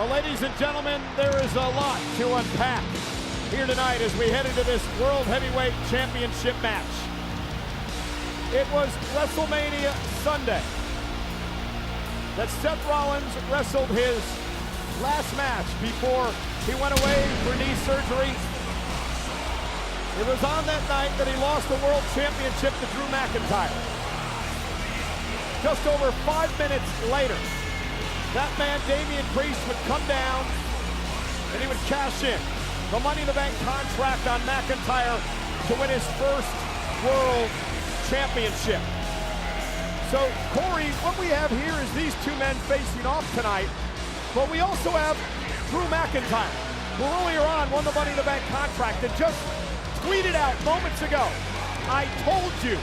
Well, ladies and gentlemen, there is a lot to unpack here tonight as we head into this World Heavyweight Championship match. It was WrestleMania Sunday that Seth Rollins wrestled his last match before he went away for knee surgery. It was on that night that he lost the World Championship to Drew McIntyre. Just over 5 minutes later, that man, Damian Priest, would come down and he would cash in the Money in the Bank contract on McIntyre to win his first World Championship. So, Corey, what we have here is these two men facing off tonight, but we also have Drew McIntyre, who earlier on won the Money in the Bank contract and just tweeted out moments ago, "I told you, ...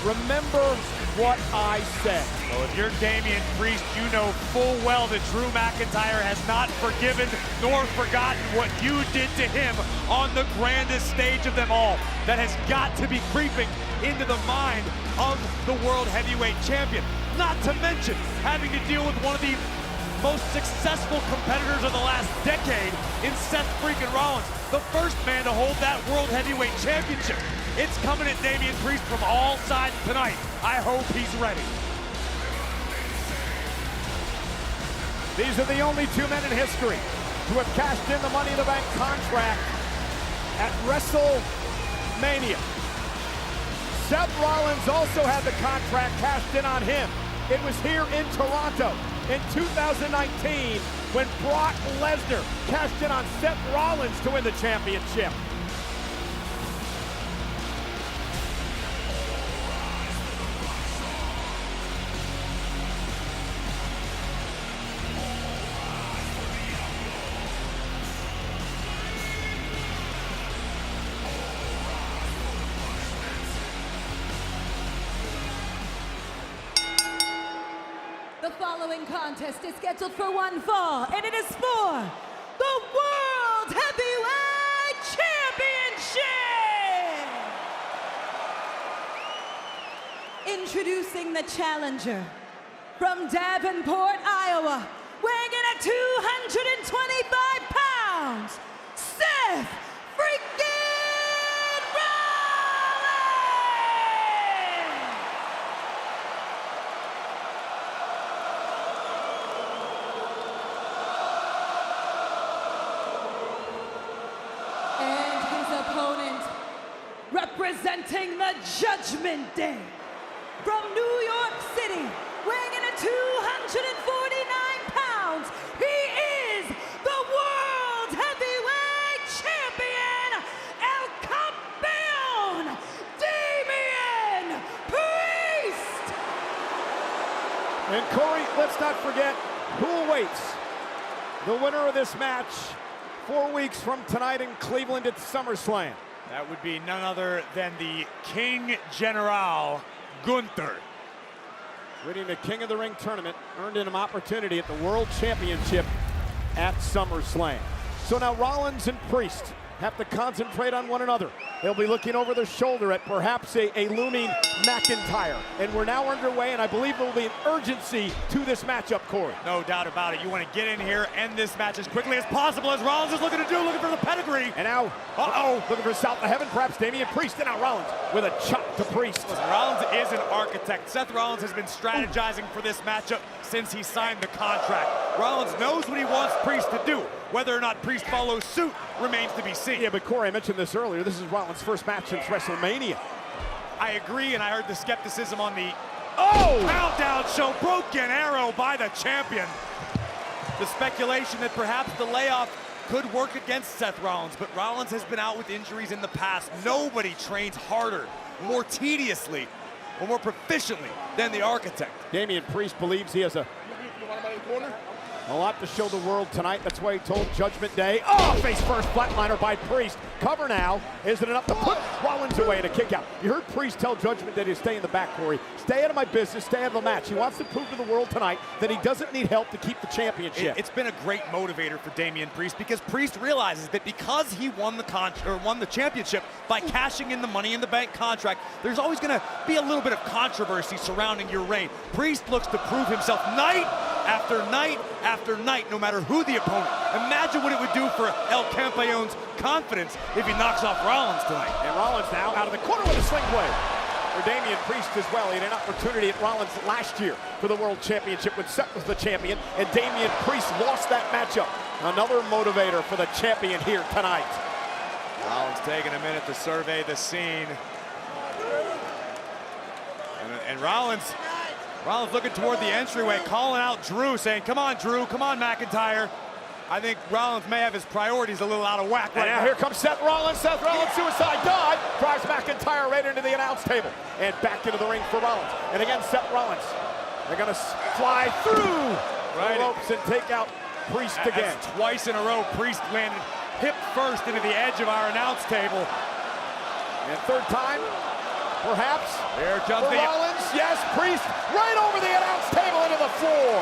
remember what I said." Well, if you're Damian Priest, you know full well that Drew McIntyre has not forgiven nor forgotten what you did to him on the grandest stage of them all. That has got to be creeping into the mind of the World Heavyweight Champion. Not to mention having to deal with one of the most successful competitors of the last decade in Seth freaking Rollins, the first man to hold that World Heavyweight Championship. It's coming at Damian Priest from all sides tonight. I hope he's ready. These are the only two men in history who have cashed in the Money in the Bank contract at WrestleMania. Seth Rollins also had the contract cashed in on him. It was here in Toronto in 2019 when Brock Lesnar cashed in on Seth Rollins to win the championship. The following contest is scheduled for one fall, and it is for the World Heavyweight Championship! Introducing the challenger from Davenport, Iowa, weighing in at 225 pounds, Seth freaking opponent, representing the Judgment Day, from New York City, weighing in at 249 pounds, he is the World Heavyweight Champion, El Campeón, Damian Priest! And Corey, let's not forget who awaits the winner of this match 4 weeks from tonight in Cleveland at SummerSlam. That would be none other than the King General, Gunther. Winning the King of the Ring tournament earned him an opportunity at the World Championship at SummerSlam. So now Rollins and Priest have to concentrate on one another. They'll be looking over their shoulder at perhaps a looming McIntyre. And we're now underway, and I believe there will be an urgency to this matchup, Corey. No doubt about it. You want to get in here, end this match as quickly as possible, as Rollins is looking for the pedigree. And now, looking for south of heaven, perhaps Damian Priest, and now Rollins with a chop to Priest. Listen, Rollins is an architect. Seth Rollins has been strategizing for this matchup since he signed the contract. Rollins knows what he wants Priest to do. Whether or not Priest follows suit remains to be seen. Yeah, but Corey, I mentioned this earlier. This is Rollins' first match since WrestleMania. I agree, and I heard the skepticism on the countdown show. Broken arrow by the champion. The speculation that perhaps the layoff could work against Seth Rollins, but Rollins has been out with injuries in the past. Nobody trains harder, more tediously, or more proficiently than the architect. Damian Priest believes he has a lot to show the world tonight. That's why he told Judgment Day. Face first flatliner by Priest. Cover now. Is it enough to put Rollins away in a kick out? You heard Priest tell Judgment Day to stay in the back, Corey. Stay out of my business, stay out of the match. He wants to prove to the world tonight that he doesn't need help to keep the championship. It's been a great motivator for Damian Priest because Priest realizes that because he won the championship by cashing in the Money in the Bank contract, there's always going to be a little bit of controversy surrounding your reign. Priest looks to prove himself night after night, no matter who the opponent. Imagine what it would do for El Campeon's confidence if he knocks off Rollins tonight. And Rollins now out of the corner with a sling blade. For Damian Priest as well. He had an opportunity at Rollins last year for the World Championship when Seth was the champion, and Damian Priest lost that matchup. Another motivator for the champion here tonight. Rollins taking a minute to survey the scene. And Rollins looking toward the entryway, calling out Drew, saying, come on, Drew, come on, McIntyre. I think Rollins may have his priorities a little out of whack right now. Here comes Seth Rollins. Seth Rollins, suicide dive, drives McIntyre right into the announce table and back into the ring for Rollins. And again, Seth Rollins. They're going to fly through the ropes and take out Priest again. That's twice in a row, Priest landed hip first into the edge of our announce table. And third time, perhaps, here comes for Rollins. Yes, Priest right over the announce table into the floor.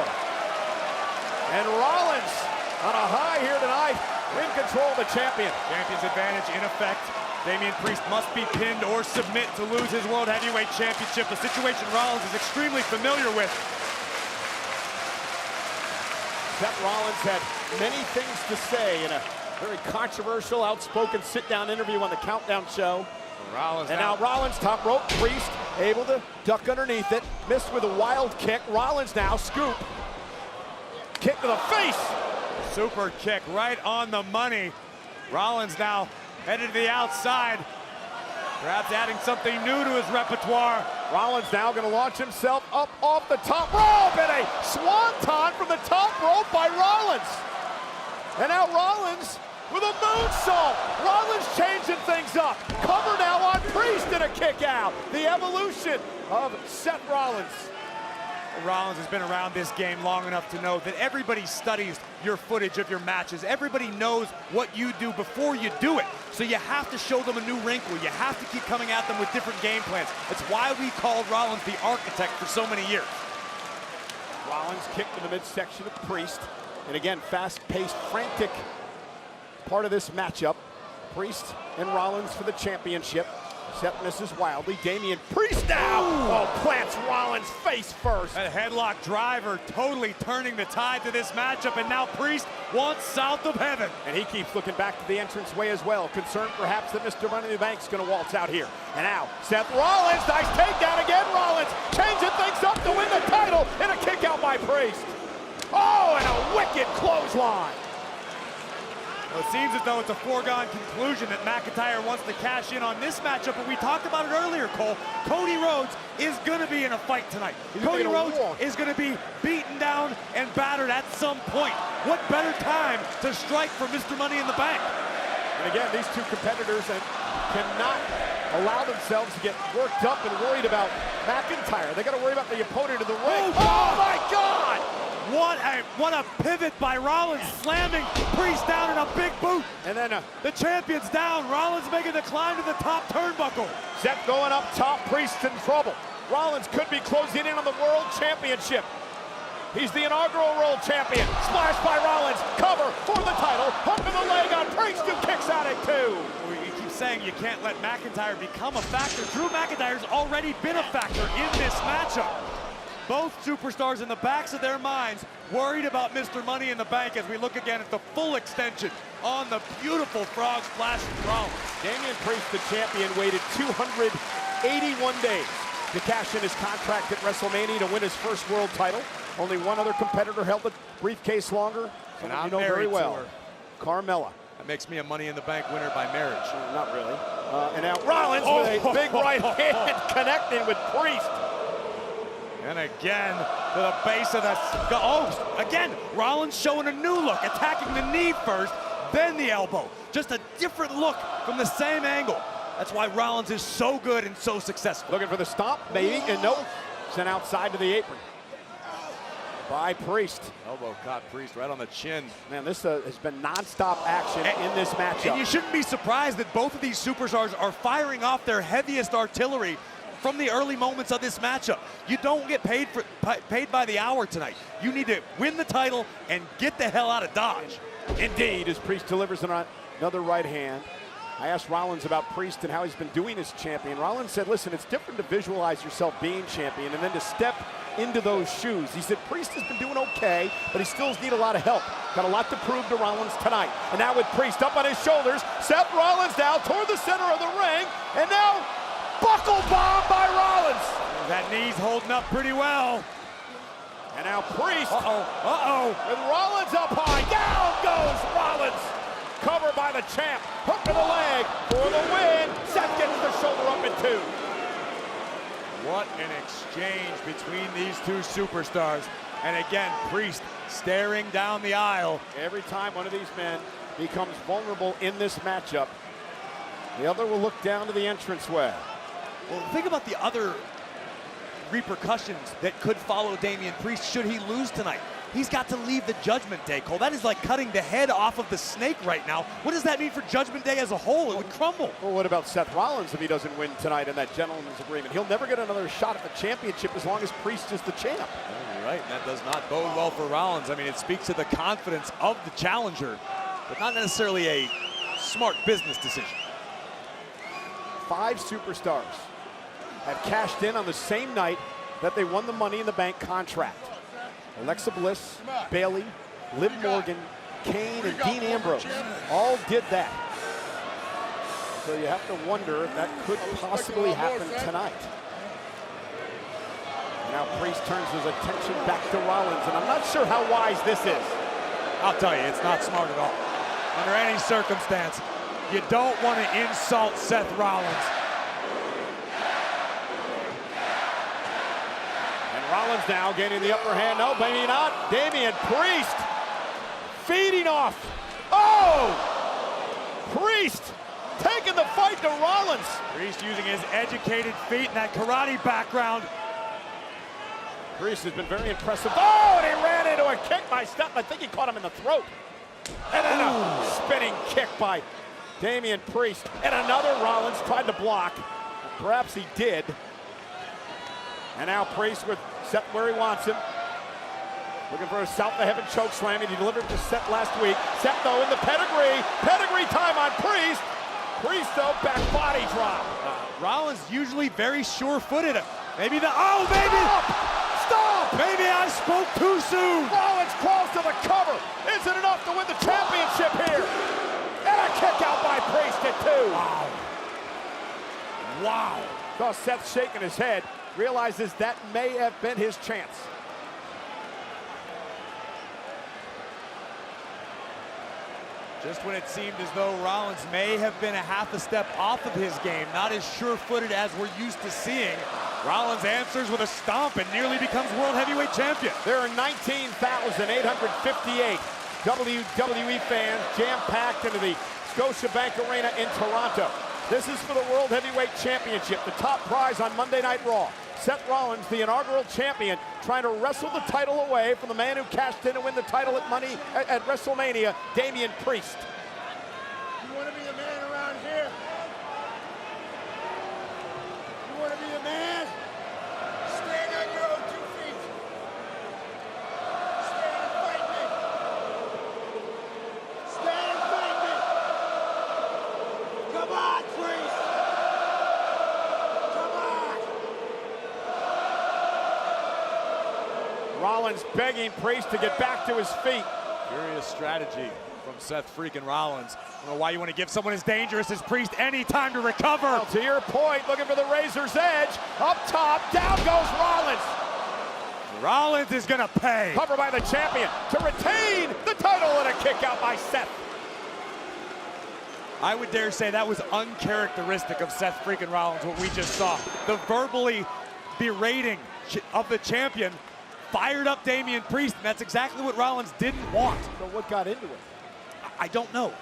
And Rollins on a high here tonight, in control of the champion. Champion's advantage in effect. Damian Priest must be pinned or submit to lose his World Heavyweight Championship, a situation Rollins is extremely familiar with. Seth Rollins had many things to say in a very controversial, outspoken sit-down interview on the Countdown show. Rollins and now Rollins, top rope, Priest able to duck underneath it, missed with a wild kick. Rollins now, scoop, kick to the face. Super kick right on the money. Rollins now headed to the outside, perhaps adding something new to his repertoire. Rollins now going to launch himself up off the top rope, and a swanton from the top rope by Rollins. And now Rollins with a moonsault. Rollins changing things up. Cover now on Priest and a kick out. The evolution of Seth Rollins. Rollins has been around this game long enough to know that everybody studies your footage of your matches. Everybody knows what you do before you do it. So you have to show them a new wrinkle. You have to keep coming at them with different game plans. It's why we called Rollins the architect for so many years. Rollins kicked to the midsection of Priest. And again, fast-paced, frantic part of this matchup. Priest and Rollins for the championship. Seth misses wildly. Damian Priest now! Oh, plants Rollins face first. A headlock driver totally turning the tide to this matchup, and now Priest wants south of heaven. And he keeps looking back to the entranceway as well, concerned perhaps that Mr. Money in the Bank's going to waltz out here. And now, Seth Rollins, nice takedown again, Rollins, changing things up to win the title, and a kick out by Priest. Oh, and a wicked clothesline. Well, it seems as though it's a foregone conclusion that McIntyre wants to cash in on this matchup, but we talked about it earlier, Cole. Cody Rhodes is going to be in a fight tonight. Cody Rhodes is going to be beaten down and battered at some point. What better time to strike for Mr. Money in the Bank? And again, these two competitors cannot allow themselves to get worked up and worried about McIntyre. They got to worry about the opponent in the ring. Oh my God! What a pivot by Rollins, slamming Priest down in a big boot. And then the champion's down. Rollins making the climb to the top turnbuckle. Seth going up top, Priest in trouble. Rollins could be closing in on the World Championship. He's the inaugural World Champion. Splash by Rollins, cover for the title. Hook of the leg on Priest, who kicks out at two. You keep saying you can't let McIntyre become a factor. Drew McIntyre's already been a factor in this matchup. Both superstars in the backs of their minds worried about Mr. Money in the Bank as we look again at the full extension on the beautiful frog splash from Rollins. Damian Priest, the champion, waited 281 days to cash in his contract at WrestleMania to win his first world title. Only one other competitor held the briefcase longer. And I'm you know very well, Carmella. That makes me a Money in the Bank winner by marriage. Not really. And now Rollins with a big right hand connecting with Priest. And again, to the base of the... Oh, again, Rollins showing a new look, attacking the knee first, then the elbow. Just a different look from the same angle. That's why Rollins is so good and so successful. Looking for the stomp, maybe, and nope. Sent outside to the apron by Priest. Elbow caught Priest right on the chin. Man, this has been non-stop action in this matchup. And you shouldn't be surprised that both of these superstars are firing off their heaviest artillery from the early moments of this matchup. You don't get paid by the hour tonight. You need to win the title and get the hell out of Dodge. Indeed, as Priest delivers another right hand. I asked Rollins about Priest and how he's been doing as champion. Rollins said, listen, it's different to visualize yourself being champion and then to step into those shoes. He said Priest has been doing okay, but he still needs a lot of help. Got a lot to prove to Rollins tonight. And now with Priest up on his shoulders, Seth Rollins now toward the center of the ring, and now buckle bomb by Rollins. That knee's holding up pretty well. And now Priest, with Rollins up high, down goes Rollins. Cover by the champ, hook to the leg for the win. Seth gets the shoulder up in 2. What an exchange between these two superstars. And again, Priest staring down the aisle. Every time one of these men becomes vulnerable in this matchup, the other will look down to the entranceway. Well, think about the other repercussions that could follow Damian Priest should he lose tonight. He's got to leave the Judgment Day, Cole. That is like cutting the head off of the snake right now. What does that mean for Judgment Day as a whole? It would crumble. Well, what about Seth Rollins if he doesn't win tonight in that gentleman's agreement? He'll never get another shot at the championship as long as Priest is the champ. Oh, you're right, and that does not bode well for Rollins. I mean, it speaks to the confidence of the challenger, but not necessarily a smart business decision. 5 superstars have cashed in on the same night that they won the Money in the Bank contract. Alexa Bliss, Bayley, Liv Morgan, Kane, and Dean Ambrose all did that. So you have to wonder if that could possibly happen tonight. Now Priest turns his attention back to Rollins, and I'm not sure how wise this is. I'll tell you, it's not smart at all. Under any circumstance, you don't want to insult Seth Rollins. Rollins now gaining the upper hand. No, maybe not. Damian Priest feeding off. Oh! Priest taking the fight to Rollins. Priest using his educated feet and that karate background. Priest has been very impressive. Oh, and he ran into a kick by Steph. I think he caught him in the throat. And then a spinning kick by Damian Priest. And another Rollins tried to block. Perhaps he did. And now Priest with Seth where he wants him. Looking for a south of heaven choke slam. He delivered to Seth last week. Seth though in the pedigree. Pedigree time on Priest. Priest though back body drop. Rollins usually very sure-footed. Maybe the, oh, maybe. Stop! Maybe I spoke too soon. Rollins crawls to the cover. Isn't enough to win the championship here. And a kick out by Priest at 2. Wow. Wow. Saw Seth shaking his head. Realizes that may have been his chance. Just when it seemed as though Rollins may have been a half a step off of his game, not as sure-footed as we're used to seeing, Rollins answers with a stomp and nearly becomes World Heavyweight Champion. There are 19,858 WWE fans jam-packed into the Scotiabank Arena in Toronto. This is for the World Heavyweight Championship, the top prize on Monday Night Raw. Seth Rollins, the inaugural champion, trying to wrestle the title away from the man who cashed in to win the title at WrestleMania, Damian Priest. You want to be the man around here? You want to be the man? Stand on your own 2 feet. Stand and fight me. Stand and fight me. Come on, Priest. Come on. Rollins begging Priest to get back to his feet. Curious strategy from Seth freaking Rollins. I don't know why you want to give someone as dangerous as Priest any time to recover. Well, to your point, looking for the razor's edge. Up top, down goes Rollins. Rollins is gonna pay. Cover by the champion to retain the title, and a kick out by Seth. I would dare say that was uncharacteristic of Seth freaking Rollins, what we just saw. The verbally berating of the champion fired up Damian Priest, and that's exactly what Rollins didn't want. So what got into it? I don't know.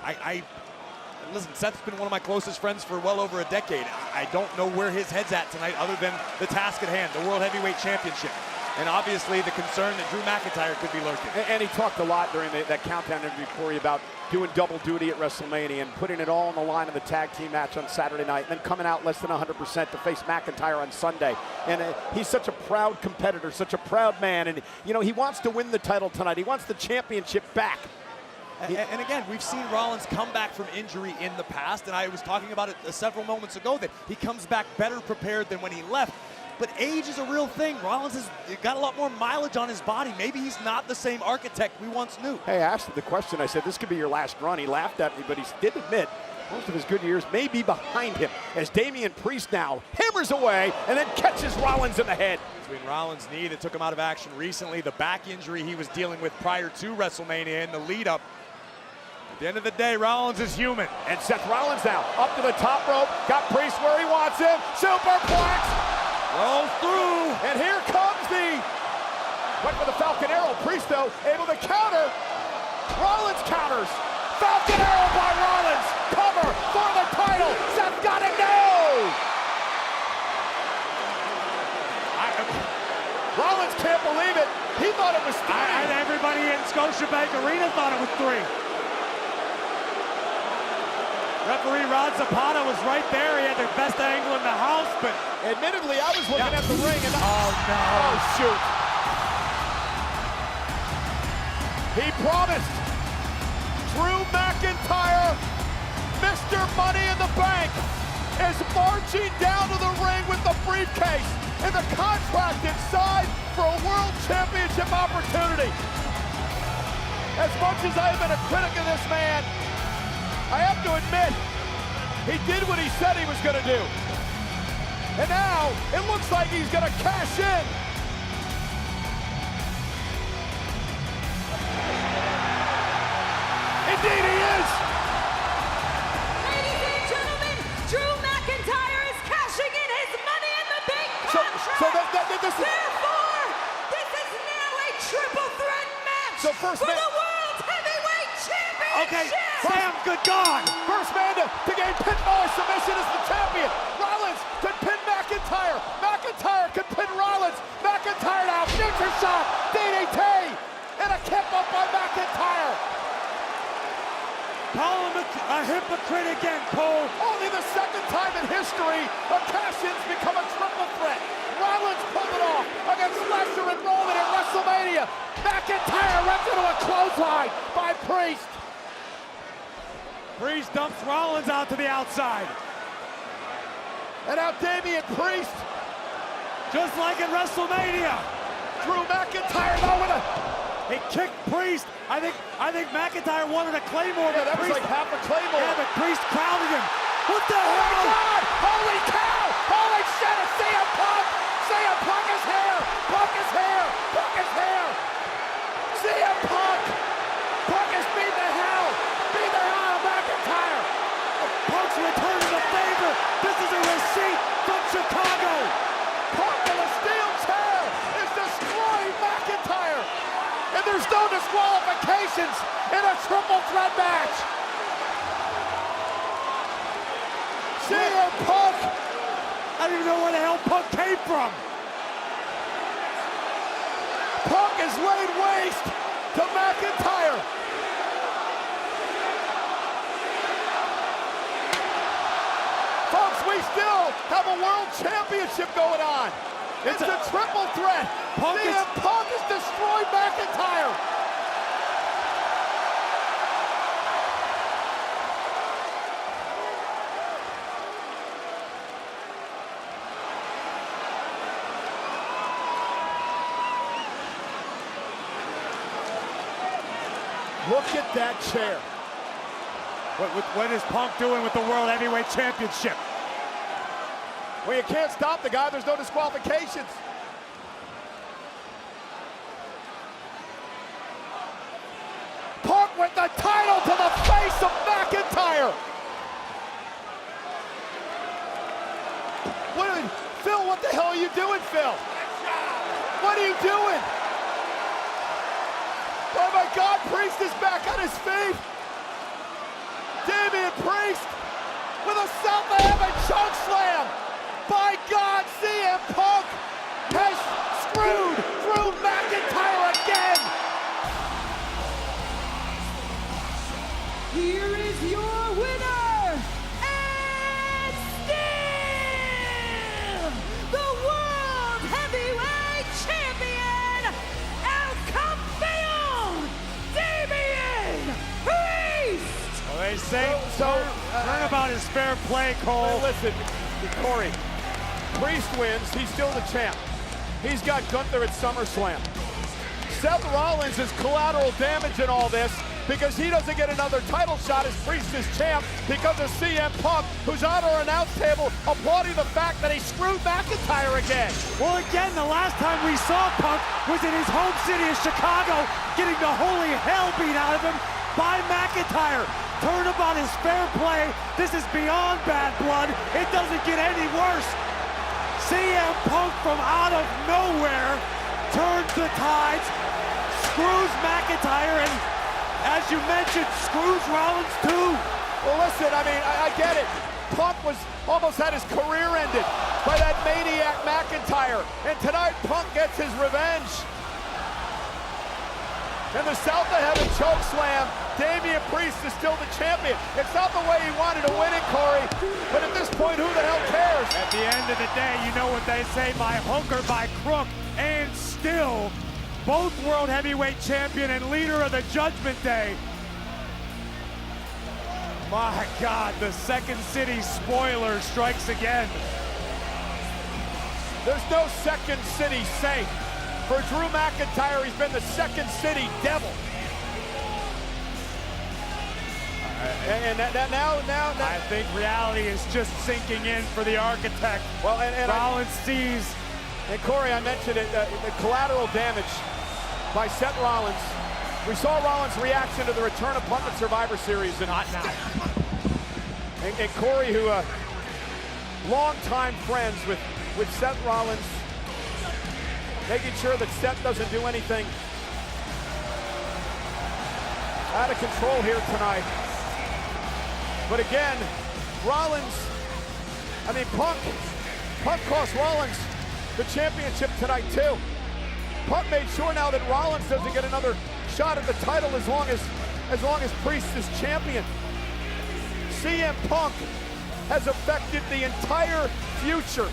Listen, Seth's been one of my closest friends for well over a decade. I don't know where his head's at tonight other than the task at hand, the World Heavyweight Championship. And obviously the concern that Drew McIntyre could be lurking. And he talked a lot during that countdown interview for you about doing double duty at WrestleMania and putting it all on the line in the tag team match on Saturday night, and then coming out less than 100% to face McIntyre on Sunday. And he's such a proud competitor, such a proud man, and you know he wants to win the title tonight. He wants the championship back. And again, we've seen Rollins come back from injury in the past, and I was talking about it several moments ago that he comes back better prepared than when he left. But age is a real thing. Rollins has got a lot more mileage on his body. Maybe he's not the same architect we once knew. Hey, I asked him the question. I said, this could be your last run. He laughed at me, but he did admit most of his good years may be behind him as Damian Priest now hammers away and then catches Rollins in the head. Between Rollins' knee that took him out of action recently, the back injury he was dealing with prior to WrestleMania and the lead up. At the end of the day, Rollins is human. And Seth Rollins now up to the top rope, got Priest where he wants him, superplex, Rolls through. and here comes went for the Falcon Arrow. Priest though, able to counter. Rollins counters. Falcon Arrow by Rollins. Cover for the title. Seth got it, no! Rollins can't believe it. He thought it was 3. And everybody in Scotiabank Arena thought it was 3. Referee Rod Zapata was right there. He had the best angle in the house, but admittedly, I was looking at the ring and oh no. Oh shoot. He promised Drew McIntyre, Mr. Money in the Bank, is marching down to the ring with the briefcase and the contract inside for a World Championship opportunity. As much as I have been a critic of this man, I have to admit, he did what he said he was going to do. And now, it looks like he's going to cash in. Indeed he is. Ladies and gentlemen, Drew McIntyre is cashing in his Money in the Bank contract. This is... Therefore, this is now a triple threat match So first for man... the World Heavyweight Championship. Okay, Sam, good God. First man to gain pinfall or submission is the champion. Rollins could pin McIntyre. McIntyre could pin Rollins. McIntyre now, future shot, DDT, and a kick up by McIntyre. Call him a hypocrite again, Cole. Only the second time in history a cash-in's become a triple threat. Rollins pulled it off against Lesnar and Roman at WrestleMania. McIntyre runs into a clothesline by Priest. Priest dumps Rollins out to the outside. And now Damian Priest, Just like in WrestleMania. Drew McIntyre now with a... He kicked Priest. I think McIntyre wanted a Claymore. Yeah, but that was Priest, like half a Claymore. Yeah, but Priest crowded him. What the Oh my hell? God! Holy cow! Holy shit! It's CM Punk! CM Punk is here! Punk is here! Punk is here! CM Punk! Punk is beat the hell! Beat the hell out of McIntyre! Punk's returning the favor. This is a receipt from Chicago. Punk with a steel chair is destroying McIntyre! And there's no disqualifications in a triple threat match! CM Punk! I don't even know where the hell Punk came from. Punk has laid waste to McIntyre! Folks, we still have a world championship going on. It's a triple threat. CM Punk has destroyed McIntyre. Look at that chair. What is Punk doing with the World Heavyweight Championship? Well, you can't stop the guy. There's no disqualifications. Punk with the title to the face of McIntyre. Phil, what the hell are you doing, Phil? What are you doing? Oh my God, Priest is back on his feet. Damian Priest with a South of Heaven choke slam. By God, CM Punk has screwed Drew McIntyre again. Here is your winner, and still the World Heavyweight Champion, El Campeón, Damian Priest! fair play, Cole. Hey, listen, Corey, Priest wins, he's still the champ. He's got Gunther at SummerSlam. Seth Rollins is collateral damage in all this because he doesn't get another title shot as Priest is champ because of CM Punk, who's on our announce table applauding the fact that he screwed McIntyre again. Well, again, the last time we saw Punk was in his home city of Chicago, getting the holy hell beat out of him by McIntyre. Turnabout is fair play. This is beyond bad blood. It doesn't get any worse. CM Punk from out of nowhere turns the tides, screws McIntyre, and as you mentioned, screws Rollins too. Well, listen, I mean, I get it. Punk was almost had his career ended by that maniac McIntyre, and tonight Punk gets his revenge. In the South of Heaven choke slam, Damian Priest is still the champion. It's not the way he wanted to win it, Corey, but at this point, who the hell cares? At the end of the day, you know what they say, by hook or by crook, and still, both World Heavyweight Champion and leader of the Judgment Day. My God, the Second City spoiler strikes again. There's no Second City saint. For Drew McIntyre, he's been the Second City devil. And now, I think reality is just sinking in for the architect. Well, and Rollins sees. And Corey, I mentioned it, the collateral damage by Seth Rollins. We saw Rollins' reaction to the return of Punk at Survivor Series. And Not now. And Corey, who longtime friends with Seth Rollins, making sure that Seth doesn't do anything out of control here tonight. But again, Rollins, I mean, Punk cost Rollins the championship tonight too. Punk made sure now that Rollins doesn't get another shot at the title as long as Priest is champion. CM Punk has affected the entire future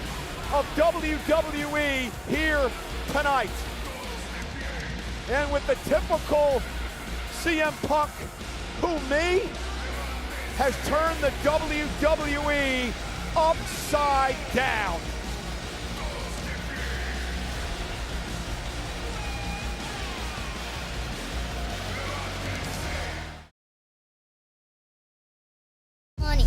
of WWE here tonight. And with the typical CM Punk, who me, has turned the WWE upside down. Money.